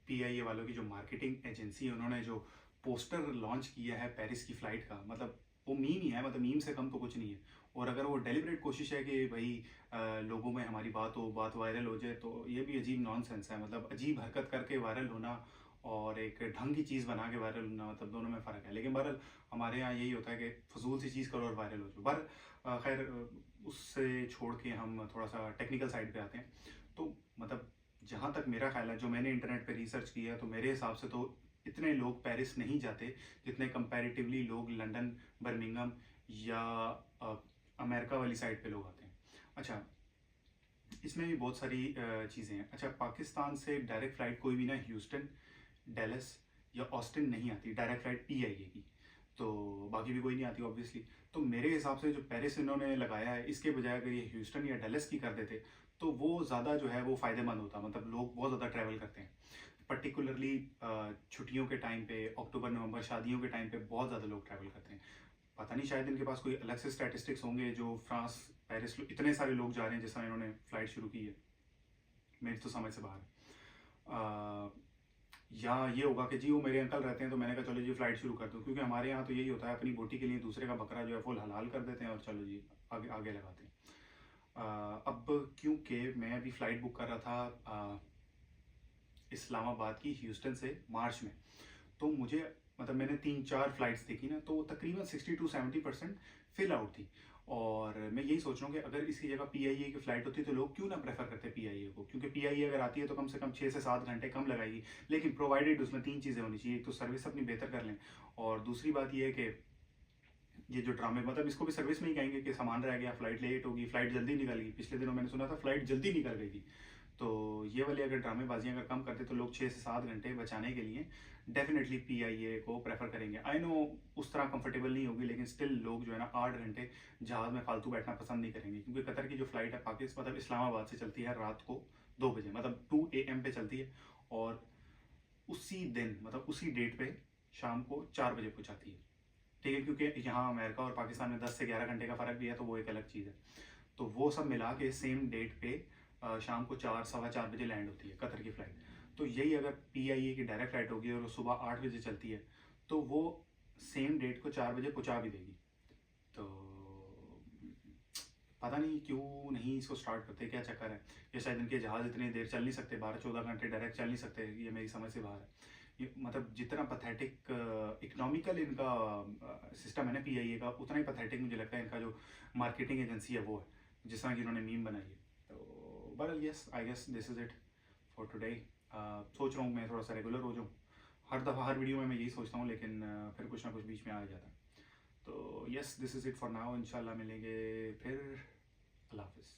PIA वालों की जो मार्केटिंग एजेंसी है, उन्होंने जो पोस्टर लॉन्च किया है पेरिस की फ़्लाइट का, मतलब वो मीम ही है, मतलब मीम से कम तो कुछ नहीं है। और अगर वो डेलिब्रेट कोशिश है कि भाई लोगों में हमारी बात वायरल हो जाए, तो ये भी अजीब नॉनसेंस है। मतलब अजीब हरकत करके वायरल होना और एक ढंग की चीज़ बना के वायरल होना, मतलब दोनों में फ़र्क है। लेकिन बहरहाल हमारे यहाँ यही होता है कि फजूल सी चीज़ करो और वायरल हो जाओ। खैर, उससे छोड़ के हम थोड़ा सा टेक्निकल साइड पे आते हैं। तो मतलब जहाँ तक मेरा ख्याल है, जो मैंने इंटरनेट पे रिसर्च किया है, तो मेरे हिसाब से तो इतने लोग पेरिस नहीं जाते जितने कंपैरेटिवली लोग लंदन, बर्मिंघम या अ, अमेरिका वाली साइड पे लोग आते हैं। अच्छा, इसमें भी बहुत सारी चीज़ें हैं। अच्छा, पाकिस्तान से डायरेक्ट फ़्लाइट कोई भी ना ह्यूस्टन, डैलस या ऑस्टिन नहीं आती डायरेक्ट फ़्लाइट पीआईए की। तो बाकी भी कोई नहीं आती ऑब्वियसली। तो मेरे हिसाब से जो पेरिस इन्होंने लगाया है, इसके बजाय अगर ये ह्यूस्टन या डैलस की कर देते, तो वो ज़्यादा जो है वो फ़ायदेमंद होता। मतलब लोग बहुत ज़्यादा ट्रैवल करते हैं। पर्टिकुलरली छुट्टियों के टाइम पे, अक्टूबर, नवंबर, शादियों के टाइम पे बहुत ज़्यादा लोग ट्रैवल करते हैं। पता नहीं, शायद इनके पास कोई अलग से स्टैटिस्टिक्स होंगे जो फ्रांस, पेरिस इतने सारे लोग जा रहे हैं जिस समय इन्होंने फ़्लाइट शुरू की है। मेरी तो समझ से बाहर है। या ये होगा कि जी वो मेरे अंकल रहते हैं, तो मैंने कहा चलो जी फ़्लाइट शुरू कर दूँ, क्योंकि हमारे यहाँ तो यही होता है, अपनी बोटी के लिए दूसरे का बकरा जो है फुल हलाल कर देते हैं और चलो जी आगे आगे लगाते हैं। अब क्योंकि मैं अभी फ़्लाइट बुक कर रहा था इस्लामाबाद की ह्यूस्टन से मार्च में, तो मुझे मतलब मैंने 3-4 फ्लाइट्स देखी ना, तो तकरीबन 60 टू 70% फिल आउट थी। और मैं यही सोच रहा हूँ कि अगर इसकी जगह पीआईए की फ़्लाइट होती तो लोग क्यों ना प्रेफर करते पीआईए को, क्योंकि पीआईए अगर आती है तो कम से कम 6 से 7 घंटे कम लगाएगी। लेकिन प्रोवाइडेड उसमें 3 चीज़ें होनी चाहिए। एक तो सर्विस अपनी बेहतर कर लें, और दूसरी बात ये है कि ये जो ड्रामे, मतलब इसको भी सर्विस में ही कहेंगे कि सामान रह गया, फ्लाइट लेट होगी, फ्लाइट जल्दी निकल गई। पिछले दिनों मैंने सुना था फ्लाइट जल्दी निकल गई थी। तो ये वाली अगर ड्रामेबाजियाँ अगर कम करते, तो लोग 6 से 7 घंटे बचाने के लिए डेफिनेटली पीआईए को प्रेफर करेंगे। आई नो उस तरह कंफर्टेबल नहीं होगी, लेकिन स्टिल लोग जो है ना 8 घंटे जहाज़ में फालतू बैठना पसंद नहीं करेंगे, क्योंकि कतर की जो फ्लाइट है पाकिस्तान, मतलब इस्लामाबाद से चलती है रात को 2 बजे, मतलब 2 AM पे चलती है, और उसी दिन मतलब उसी डेट पे शाम को 4 बजे पहुंचाती है। ठीक है, क्योंकि यहाँ अमेरिका और पाकिस्तान में 10 से 11 घंटे का फ़र्क भी है, तो वो एक अलग चीज़ है। तो वो सब मिला के सेम डेट पे शाम को 4 सवा 4 बजे लैंड होती है कतर की फ़्लाइट। तो यही अगर पीआईए की डायरेक्ट फ़्लाइट होगी और वो सुबह 8 बजे चलती है, तो वो सेम डेट को 4 बजे पहुँचा भी देगी। तो पता नहीं क्यों नहीं इसको स्टार्ट करते, क्या चक्कर है? या शायद इनके जहाज़ इतनी देर चल नहीं सकते, 12-14 घंटे डायरेक्ट चल नहीं सकते, ये मेरी समझ से बाहर है। ये मतलब जितना पैथेटिक इकोनॉमिकल इनका सिस्टम है ना पीआईए का, उतना ही पैथेटिक मुझे लगता है इनका जो मार्केटिंग एजेंसी है वो है, जिस तरह की इन्होंने मीम बनाई है। तो बहरहाल yes, I guess this is it for today. सोच रहा हूँ मैं थोड़ा सा रेगुलर हो जाऊँ। हर दफ़ा हर वीडियो में मैं यही सोचता हूँ, लेकिन फिर कुछ ना कुछ बीच में आ जाता है। तो yes, this is it for now. इंशाल्लाह मिलेंगे फिर। अल्लाह हाफ़िज़।